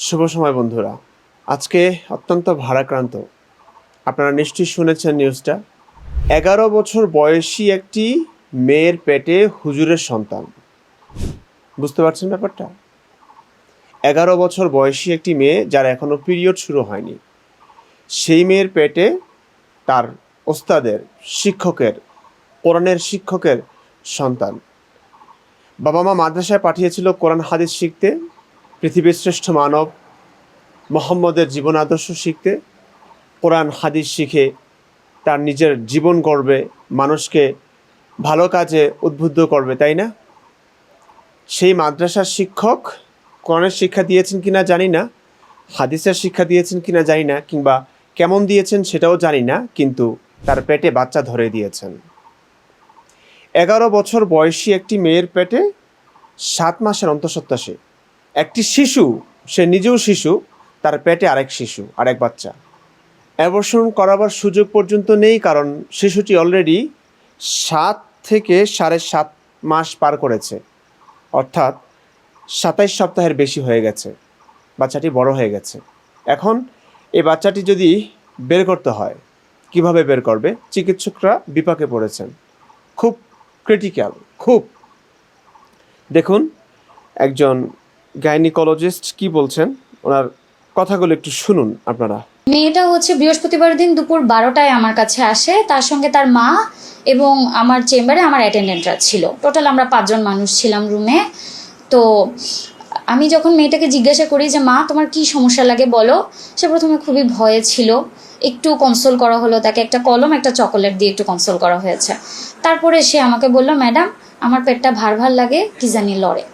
শুভ সময় বন্ধুরা। আজকে অত্যন্ত ভারাক্রান্ত। আপনারা নিশ্চয়ই শুনেছেন নিউজটা। 11 বছর বয়সী একটি মেয়ের পেটে হুজুরের সন্তান। বুঝতে পারছেন ব্যাপারটা? 11 বছর বয়সী একটি মেয়ে, যার এখনও পিরিয়ড শুরু হয়নি, সেই মেয়ের পেটে তার ওস্তাদের, শিক্ষকের, কোরআনের শিক্ষকের সন্তান। বাবা মা মাদ্রাসায় পাঠিয়েছিল কোরআন হাদিস শিখতে, পৃথিবীর শ্রেষ্ঠ মানব মুহাম্মদের জীবন আদর্শ শিখতে। কোরআন হাদিস শিখে তার নিজের জীবন গড়বে, মানুষকে ভালো কাজে উদ্বুদ্ধ করবে, তাই না? সেই মাদ্রাসার শিক্ষক কোরআনের শিক্ষা দিয়েছেন কিনা জানি না, হাদিসের শিক্ষা দিয়েছেন কিনা জানি না, কিংবা কেমন দিয়েছেন সেটাও জানি না, কিন্তু তার পেটে বাচ্চা ধরে দিয়েছেন। 11 বছর বয়সী একটি মেয়ের পেটে 7 মাসের অন্তঃসত্ত্বা সে। একটি শিশু, সে নিজেও শিশু, তার পেটে আরেক শিশু, আরেক বাচ্চা। অ্যাবর্শন করাবার সুযোগ পর্যন্ত নেই, কারণ শিশুটি অলরেডি 7 থেকে 7.5 মাস পার করেছে, অর্থাৎ 27 সপ্তাহের বেশি হয়ে গেছে। বাচ্চাটি বড় হয়ে গেছে। এখন এই বাচ্চাটি যদি বের করতে হয়, কিভাবে বের করবে? চিকিৎসকরা বিপাকে পড়েছেন। খুব ক্রিটিক্যাল, খুব। দেখুন একজন গাইনিকোলজিস্ট কি বলছেন, ওনার কথাগুলো একটু শুনুন আপনারা। মেয়েটা বৃহস্পতিবার দিন দুপুর 12টায় আমার কাছে আসে। তার সঙ্গে তার মা এবং আমার চেম্বারে আমার অ্যাটেন্ডেন্টরা ছিল। টোটাল আমরা 5 জন মানুষ ছিলাম রুমে। তো আমি যখন মেয়েটাকে জিজ্ঞাসা করি যে মা তোমার কি সমস্যা লাগে বলো, সে প্রথমে খুবই ভয়ে ছিল। একটু কনসোল করা হলো, তাকে একটা কলম একটা চকোলেট দিয়ে একটু কনসোল করা হয়েছে। তারপরে সে আমাকে বলল, ম্যাডাম আমার পেটটা ভার ভার লাগে, কি জানি লড়ে।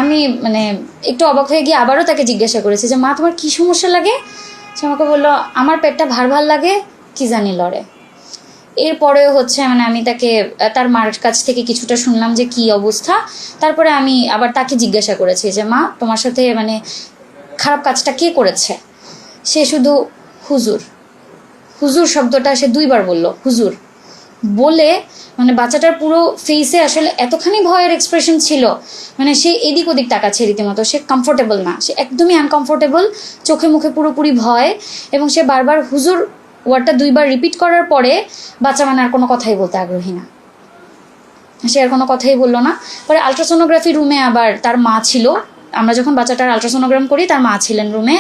আমি একটু অবাক হয়ে গিয়ে আবারও তাকে জিজ্ঞাসা করেছি যে মা তোমার কি সমস্যা লাগে। সে আমাকে বললো আমার পেটটা ভার ভার লাগে, কি জানি লড়ে। এরপরে আমি তাকে তার মার কাছ থেকে কিছুটা শুনলাম যে কি অবস্থা। তারপরে আমি আবার তাকে জিজ্ঞাসা করেছি যে মা তোমার সাথে খারাপ কাজটা কে করেছে। সে শুধু হুজুর হুজুর শব্দটা সে 2 বার বলল, হুজুর বলে বাচ্চাটার পুরো ফেসে আসলে এতখানি ভয়ের এক্সপ্রেশন ছিল, সে এদিক ওদিক তাকাচ্ছে রীতিমতো। সে কমফোর্টেবল না, সে একদমই আনকমফোর্টেবল, চোখে মুখে পুরোপুরি ভয়। এবং সে বারবার হুজুর ওয়ার্ডটা 2 বার রিপিট করার পরে বাচ্চা আর কোনো কথাই বলতে আগ্রহী না, সে আর কোনো কথাই বললো না। পরে আলট্রাসোনোগ্রাফি রুমে আবার তার মা ছিল। আমরা যখন বাচ্চাটার আলট্রাসোনোগ্রাম করি তার মা ছিলেন রুমে।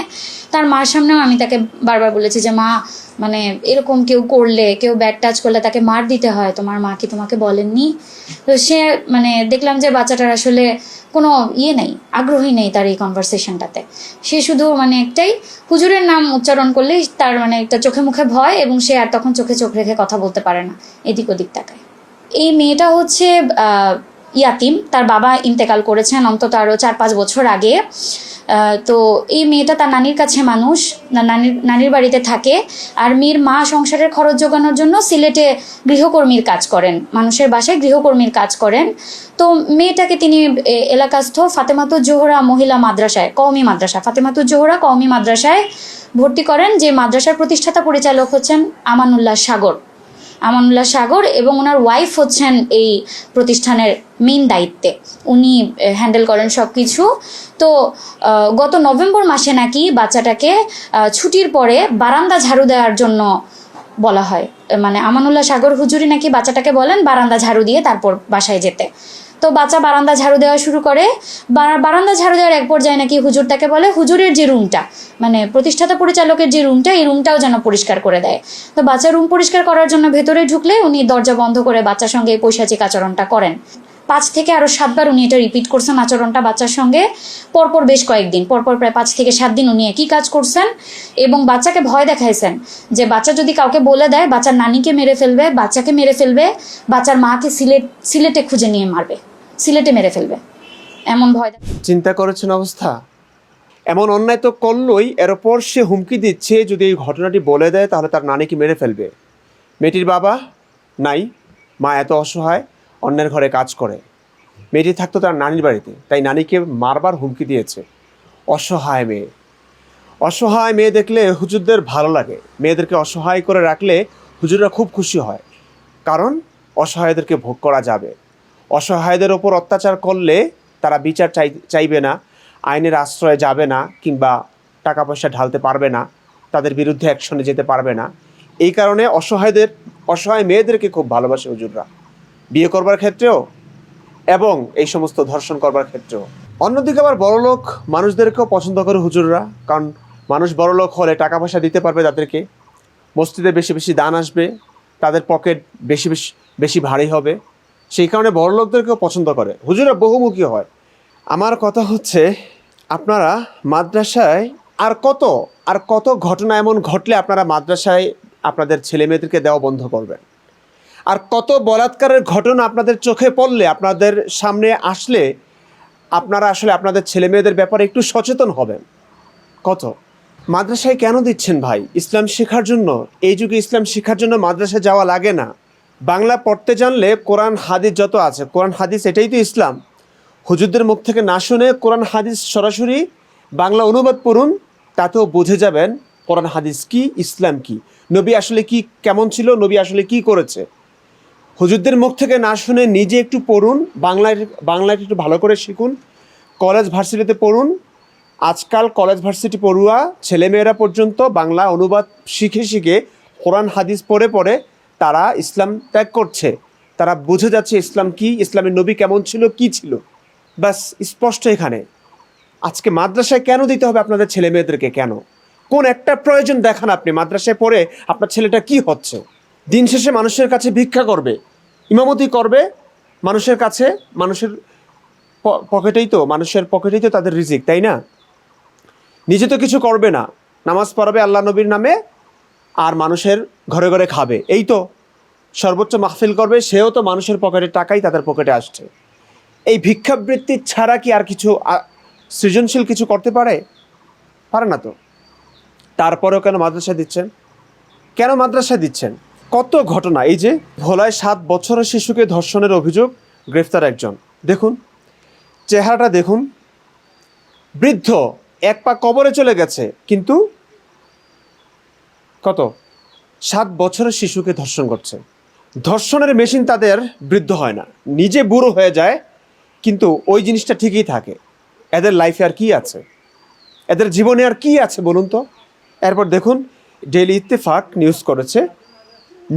তার মার সামনেও আমি তাকে বারবার বলেছি যে মা এরকম কেউ করলে, কেউ ব্যাড টাচ করলে তাকে মার দিতে হয়, তোমার মা কি তোমাকে বলেননি? তো সে দেখলাম যে বাচ্চাটার আসলে কোনো নেই, আগ্রহী নেই তার এই কনভারসেশনটাতে। সে শুধু একটাই হুজুরের নাম উচ্চারণ করলেই তার একটা চোখে মুখে ভয়, এবং সে আর তখন চোখে চোখ রেখে কথা বলতে পারে না, এদিক ওদিক তাকায়। এই মেয়েটা ইয়াতিম, তার বাবা ইন্তেকাল করেছেন অন্তত আরও 4-5 বছর আগে। তো এই মেয়েটা তার নানির কাছে মানুষ, নানির বাড়িতে থাকে। আর মেয়ের মা সংসারের খরচ জোগানোর জন্য সিলেটে গৃহকর্মীর কাজ করেন, মানুষের বাসায় গৃহকর্মীর কাজ করেন। তো মেয়েটাকে তিনি এলাকাস্থ ফাতেমাতুজ জোহরা মহিলা মাদ্রাসায়, কওমি মাদ্রাসা, ফাতেমাতুজ জোহরা কওমি মাদ্রাসায় ভর্তি করেন, যে মাদ্রাসার প্রতিষ্ঠাতা পরিচালক হচ্ছেন আমানুল্লাহ সাগর, এবং ওনার ওয়াইফ হচ্ছেন এই প্রতিষ্ঠানের মেইন দায়িত্বে, উনি হ্যান্ডেল করেন সব কিছু। তো গত নভেম্বর মাসে নাকি বাচ্চাটাকে ছুটির পরে বারান্দা ঝাড়ু দেওয়ার জন্য বলা হয়। আমানুল্লাহ সাগর হুজুরি নাকি বাচ্চাটাকে বলেন বারান্দা ঝাড়ু দিয়ে তারপর বাসায় যেতে। তো বাচ্চা বারান্দা ঝাড়ু দেওয়া শুরু করে। বারান্দা ঝাড়ু দেওয়ার এক পর্যায়ে নাকি হুজুর তাকে বলে হুজুরের যে রুমটা, প্রতিষ্ঠাতা পরিচালকের যে রুমটা, এই রুমটাও যেন পরিষ্কার করে দেয়। তো বাচ্চা রুম পরিষ্কার করার জন্য ভেতরে ঢুকলে উনি দরজা বন্ধ করে বাচ্চার সঙ্গে এই পৈশাচিক আচরণটা করেন। 5 থেকে আরও 7 বার উনি এটা রিপিট করছেন আচরণটা বাচ্চার সঙ্গে, পরপর বেশ কয়েকদিন, পরপর প্রায় 5 থেকে 7 দিন উনি একই কাজ করছেন। এবং বাচ্চাকে ভয় দেখাইছেন যে বাচ্চা যদি কাউকে বলে দেয় বাচ্চার নানিকে মেরে ফেলবে, বাচ্চাকে মেরে ফেলবে, বাচ্চার মাকে সিলেটে খুঁজে নিয়ে মারবে, সিলেটে মেরে ফেলবে, এমন ভয়। চিন্তা করেছেন অবস্থা? এমন অন্যায় তো করলই, এর ওপর সে হুমকি দিচ্ছে যদি এই ঘটনাটি বলে দেয় তাহলে তার নানিকে মেরে ফেলবে। মেয়েটির বাবা নাই, মা এত অসহায়, অন্যের ঘরে কাজ করে। মেয়েটি থাকতো তার নানির বাড়িতে, তাই নানিকে মারবার হুমকি দিয়েছে। অসহায় মেয়ে দেখলে হুজুরদের ভালো লাগে। মেয়েদেরকে অসহায় করে রাখলে হুজুররা খুব খুশি হয়, কারণ অসহায়দেরকে ভোগ করা যাবে। অসহায়দের ওপর অত্যাচার করলে তারা বিচার চাইবে না, আইনের আশ্রয়ে যাবে না কিংবা টাকা পয়সা ঢালতে পারবে না, তাদের বিরুদ্ধে অ্যাকশনে যেতে পারবে না। এই কারণে অসহায় মেয়েদেরকে খুব ভালোবাসে হুজুররা, বিয়ে করবার ক্ষেত্রেও এবং এই সমস্ত ধর্ষণ করবার ক্ষেত্রেও। অন্যদিকে আবার বড়লোক মানুষদেরকেও পছন্দ করে হুজুররা, কারণ মানুষ বড়লোক হলে টাকা পয়সা দিতে পারবে তাদেরকে, মসজিদে বেশি বেশি দান আসবে, তাদের পকেট বেশি বেশি বেশি ভারী হবে, সেই কারণে বড়লোকদেরকেও পছন্দ করে। হুজুররা বহুমুখী হয়। আমার কথা হচ্ছে, আপনারা মাদ্রাসায় আর কত ঘটনা এমন ঘটলে আপনারা মাদ্রাসায় আপনাদের ছেলে মেয়েদেরকে দেওয়া বন্ধ করবেন? আর কত বলাৎকারের ঘটনা আপনাদের চোখে পড়লে, আপনাদের সামনে আসলে আপনারা আসলে আপনাদের ছেলে মেয়েদের ব্যাপারে একটু সচেতন হবেন? কত মাদ্রাসায় কেন দিচ্ছেন ভাই? ইসলাম শেখার জন্য। এই যুগে ইসলাম শেখার জন্য মাদ্রাসায় যাওয়া লাগে না। বাংলা পড়তে জানলে কোরআন হাদিস যত আছে, কোরআন হাদিস এটাই তো ইসলাম। হুজুরদের মুখ থেকে না শুনে কোরআন হাদিস সরাসরি বাংলা অনুবাদ পড়ুন, তাতেও বুঝে যাবেন কোরআন হাদিস কি, ইসলাম কি, নবী আসলে কি, কেমন ছিল, নবী আসলে কি করেছে। হুজুরদের মুখ থেকে না শুনে নিজে একটু পড়ুন, বাংলায় একটু ভালো করে শিখুন, কলেজ ভার্সিটিতে পড়ুন। আজকাল কলেজ ভার্সিটি পড়ুয়া ছেলেমেয়েরা পর্যন্ত বাংলা অনুবাদ শিখে শিখে কোরআন হাদিস পড়ে পড়ে তারা ইসলাম ত্যাগ করছে। তারা বুঝে যাচ্ছে ইসলাম কি, ইসলামের নবী কেমন ছিল, কি ছিল, ব্যাস স্পষ্ট এখানে। আজকে মাদ্রাসায় কেন দিতে হবে আপনাদের ছেলে মেয়েদেরকে? কেন? কোন একটা প্রয়োজন দেখান আপনি মাদ্রাসায় পড়ে আপনার ছেলেটা কি হচ্ছে? দিন শেষে মানুষের কাছে ভিক্ষা করবে, ইমামতি করবে মানুষের কাছে, মানুষের মানুষের পকেটেই তো তাদের রিজিক, তাই না? নিজে তো কিছু করবে না, নামাজ পড়াবে আল্লাহ নবীর নামে আর মানুষের ঘরে ঘরে খাবে, এই তো সর্বোচ্চ মাহফিল করবে, সেও তো মানুষের পকেটের টাকাই তাদের পকেটে আসছে। এই ভিক্ষাবৃত্তি ছাড়া কি আর কিছু সৃজনশীল কিছু করতে পারে? পারে না তো। তারপরেও কেন মাদ্রাসা দিচ্ছেন? কেন মাদ্রাসা দিচ্ছেন? কত ঘটনা। এই যে ভোলায় 7 বছরের শিশুকে ধর্ষণের অভিযোগ, গ্রেফতার একজন। দেখুন চেহারাটা দেখুন, বৃদ্ধ, এক পা কবরে চলে গেছে, কিন্তু 7 বছরের শিশুকে ধর্ষণ করছে। ধর্ষণের মেশিন তাদের বৃদ্ধ হয় না, নিজে বুড়ো হয়ে যায়, কিন্তু ওই জিনিসটা ঠিকই থাকে। এদের লাইফে আর কি আছে? এদের জীবনে আর কি আছে বলুন তো? এরপর দেখুন, ডেইলি ইত্তেফাক নিউজ করেছে,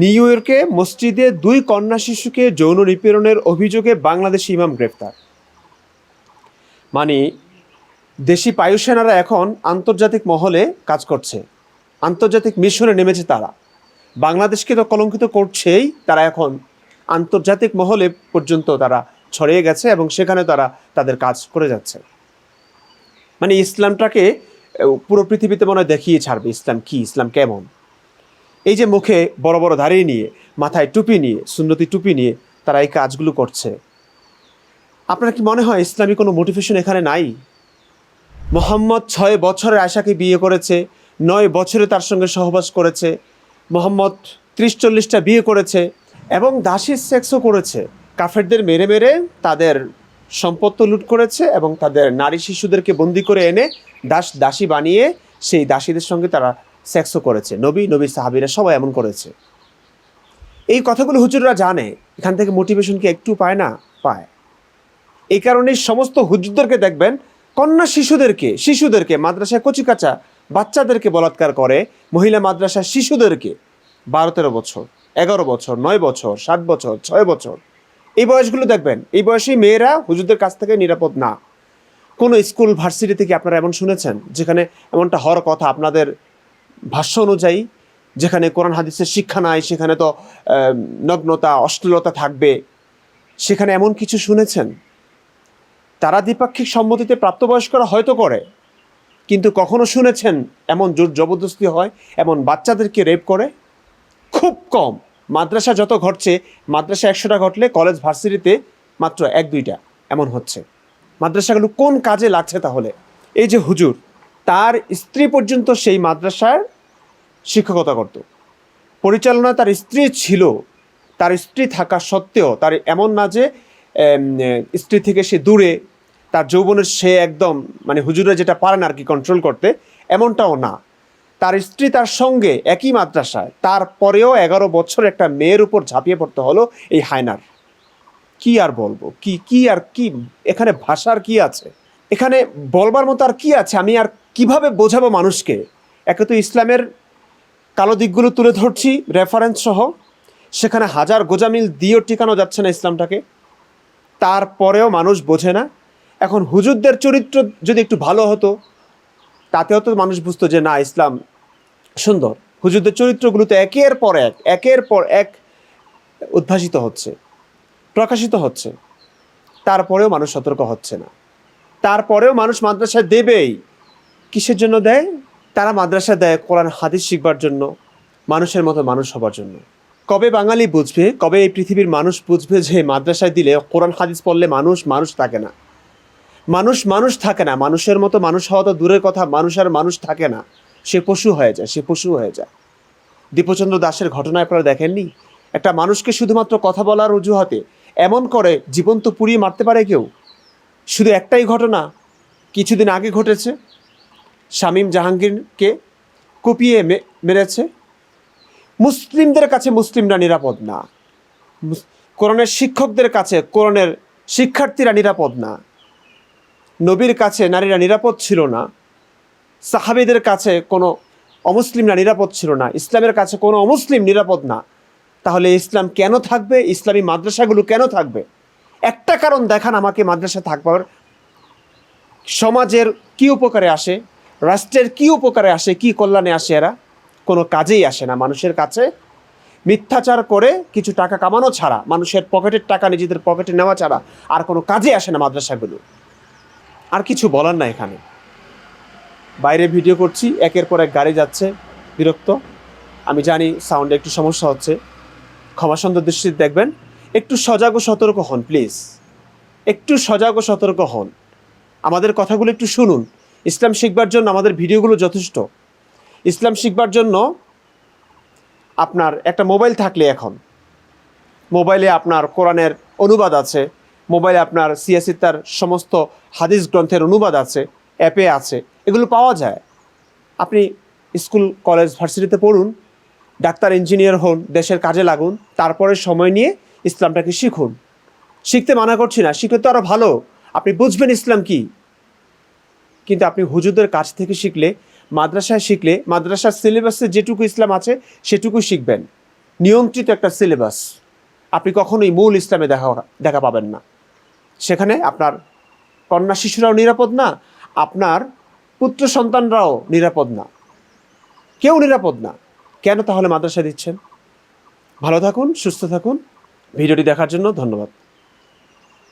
নিউ ইয়র্কে মসজিদে 2 কন্যা শিশুকে যৌন নিপীড়নের অভিযোগে বাংলাদেশি ইমাম গ্রেফতার। মানে দেশি বায়ুসেনারা এখন আন্তর্জাতিক মহলে কাজ করছে, আন্তর্জাতিক মিশনে নেমেছে তারা। বাংলাদেশকে তো কলঙ্কিত করছেই, তারা এখন আন্তর্জাতিক মহলে পর্যন্ত তারা ছড়িয়ে গেছে এবং সেখানে তারা তাদের কাজ করে যাচ্ছে। মানে ইসলামটাকে পুরো পৃথিবীতে মনে হয় দেখিয়ে ছাড়বে ইসলাম কি, ইসলাম কেমন। এই যে মুখে বড় বড় দাড়ি নিয়ে, মাথায় টুপি নিয়ে, সুন্নতি টুপি নিয়ে তারা এই কাজগুলো করছে। আপনার কি মনে হয় ইসলামী কোনো মোটিভেশন এখানে নাই? মোহাম্মদ 6 বছরে আয়েশাকে বিয়ে করেছে, 9 বছরে তার সঙ্গে সহবাস করেছে। মোহাম্মদ 30-40টা বিয়ে করেছে এবং দাসীর সেক্সও করেছে। কাফেরদের মেরে মেরে তাদের সম্পদ লুট করেছে এবং তাদের নারী শিশুদেরকে বন্দি করে এনে দাসী বানিয়ে সেই দাসীদের সঙ্গে তারা সেক্সও করেছে। নবী সাহাবীরা সবাই এমন করেছে। এই কথাগুলো হুজুররা জানে, এখান থেকে মোটিভেশন কি একটু পায় না? পায়। এই কারণেই সমস্ত হুজুরদেরকে দেখবেন কন্যা শিশুদেরকে মাদ্রাসায় কচিকাচা বাচ্চাদেরকে বলাৎকার করে, মহিলা মাদ্রাসার শিশুদেরকে 12-13 বছর, 11 বছর, 9 বছর, 7 বছর, 6 বছর, এই বয়সগুলো দেখবেন। এই বয়সেই মেয়েরা হুজুরদের কাছ থেকে নিরাপদ না। কোনো স্কুল ভার্সিটি থেকে আপনারা এমন শুনেছেন যেখানে এমনটা হওয়ার কথা আপনাদের ভাষ্য অনুযায়ী? যেখানে কোরআন হাদিসের শিক্ষা নাই, সেখানে তো নগ্নতা, অশ্লীলতা থাকবে, সেখানে এমন কিছু শুনেছেন? তারা দ্বিপাক্ষিক সম্মতিতে প্রাপ্তবয়স্করা হয়তো করে, কিন্তু কখনো শুনেছেন এমন জোর জবরদস্তি হয়, এমন বাচ্চাদেরকে রেপ করে? খুব কম। মাদ্রাসা যত ঘটছে, মাদ্রাসা 100টা ঘটলে কলেজ ভার্সিটিতে মাত্র 1-2টা এমন হচ্ছে। মাদ্রাসাগুলো কোন কাজে লাগছে তাহলে? এই যে হুজুর, তার স্ত্রী পর্যন্ত সেই মাদ্রাসার শিক্ষকতা করত, পরিচালনা তার স্ত্রী ছিল। তার স্ত্রী থাকা সত্ত্বেও তার এমন না যে স্ত্রী থেকে সে দূরে, তার যৌবনের সে একদম মানে হুজুরে যেটা পারেন আর কি কন্ট্রোল করতে, এমনটাও না। তার স্ত্রী তার সঙ্গে একই মাদ্রাসায়, তারপরেও 11 বছর একটা মেয়ের উপর ঝাঁপিয়ে পড়তে হলো এই হায়নার। কি আর বলবো, কি আর কি, এখানে ভাষার কি আছে? এখানে বলবার মতো আর কি আছে? আমি আর কিভাবে বোঝাবো মানুষকে? একে তো ইসলামের কালো দিকগুলো তুলে ধরছি রেফারেন্স সহ, সেখানে হাজার গোজামিল দিয়েও টিকানো যাচ্ছে না ইসলামটাকে, তারপরেও মানুষ বোঝে না। এখন হুজুরদের চরিত্র যদি একটু ভালো হতো, তাতেও তো মানুষ বুঝতো যে না, ইসলাম সুন্দর। হুজুরদের চরিত্রগুলো তো একের পর এক উদ্ভাসিত হচ্ছে, প্রকাশিত হচ্ছে, তারপরেও মানুষ সতর্ক হচ্ছে না। তারপরেও মানুষ মাদ্রাসায় দেবেই। কিসের জন্য দেয়? তারা মাদ্রাসা দেয় কোরআন হাদিস শিখবার জন্য, মানুষের মতো মানুষ হবার জন্য। কবে বাঙালি বুঝবে, কবে এই পৃথিবীর মানুষ বুঝবে যে মাদ্রাসায় দিলে, কোরআন হাদিস পড়লে মানুষ থাকে না, মানুষ থাকে না, মানুষের মতো মানুষ হওয়া তো দূরের কথা, মানুষ থাকে না, সে পশু হয়ে যায়। দীপচন্দ্র দাশের ঘটনায় আপনারা দেখেননি? একটা মানুষকে শুধুমাত্র কথা বলার অজুহাতে এমন করে জীবন্ত পুড়িয়ে মারতে পারে কেউ? শুধু একটাই ঘটনা কিছুদিন আগে ঘটেছে, শামীম জাহাঙ্গীরকে কুপিয়ে মেরেছে। মুসলিমদের কাছে মুসলিমরা নিরাপদ না, কোরআনের শিক্ষকদের কাছে কোরআনের শিক্ষার্থীরা নিরাপদ না, নবীর কাছে নারীরা নিরাপদ ছিল না, সাহাবীদের কাছে কোনো অমুসলিমরা নিরাপদ ছিল না, ইসলামের কাছে কোনো অমুসলিম নিরাপদ না। তাহলে ইসলাম কেন থাকবে? ইসলামী মাদ্রাসাগুলো কেন থাকবে? একটা কারণ দেখান আমাকে মাদ্রাসা থাকবার। সমাজের কি উপকারে আসে, রাষ্ট্রের কি উপকারে আসে, কি কল্যাণে আসে? এরা কোনো কাজেই আসে না মানুষের কাছে। মিথ্যাচার করে কিছু টাকা কামানো ছাড়া, মানুষের পকেটের টাকা নিজেদের পকেটে নেওয়া ছাড়া আর কোনো কাজে আসে না মাদ্রাসাগুলো। আর কিছু বলার না এখানে। বাইরে ভিডিও করছি, একের পর এক গাড়ি যাচ্ছে, বিরক্ত। আমি জানি সাউন্ডে একটু সমস্যা হচ্ছে, ক্ষমা সুন্দর দৃষ্টিতে দেখবেন। একটু সজাগ ও সতর্ক হন প্লিজ, একটু সজাগ ও সতর্ক হন। আমাদের কথাগুলো একটু শুনুন। ইসলাম শিখবার জন্য আমাদের ভিডিওগুলো যথেষ্ট। ইসলাম শিখবার জন্য আপনার একটা মোবাইল থাকলে, এখন মোবাইলে আপনার কোরআনের অনুবাদ আছে, মোবাইলে আপনার সিয়াসিত্তার সমস্ত হাদিস গ্রন্থের অনুবাদ আছে, অ্যাপে আছে, এগুলো পাওয়া যায়। আপনি স্কুল কলেজ ভার্সিটিতে পড়ুন, ডাক্তার ইঞ্জিনিয়ার হন, দেশের কাজে লাগুন, তারপরে সময় নিয়ে ইসলামটাকে শিখুন। শিখতে মানা করছি না, শিখলে তো আরও ভালো, আপনি বুঝবেন ইসলাম কি। কিন্তু আপনি হুজুরদের কাছ থেকে শিখলে, মাদ্রাসায় শিখলে, মাদ্রাসার সিলেবাসে যেটুকু ইসলাম আছে সেটুকু শিখবেন, নিয়ন্ত্রিত একটা সিলেবাস। আপনি কখনোই মূল ইসলামে দেখা পাবেন না। সেখানে আপনার কন্যা শিশুরাও নিরাপদ না, আপনার পুত্র সন্তানরাও নিরাপদ না, কেউ নিরাপদ না। কেন তাহলে মাদ্রাসা দিচ্ছেন? ভালো থাকুন, সুস্থ থাকুন। ভিডিওটি দেখার জন্য ধন্যবাদ।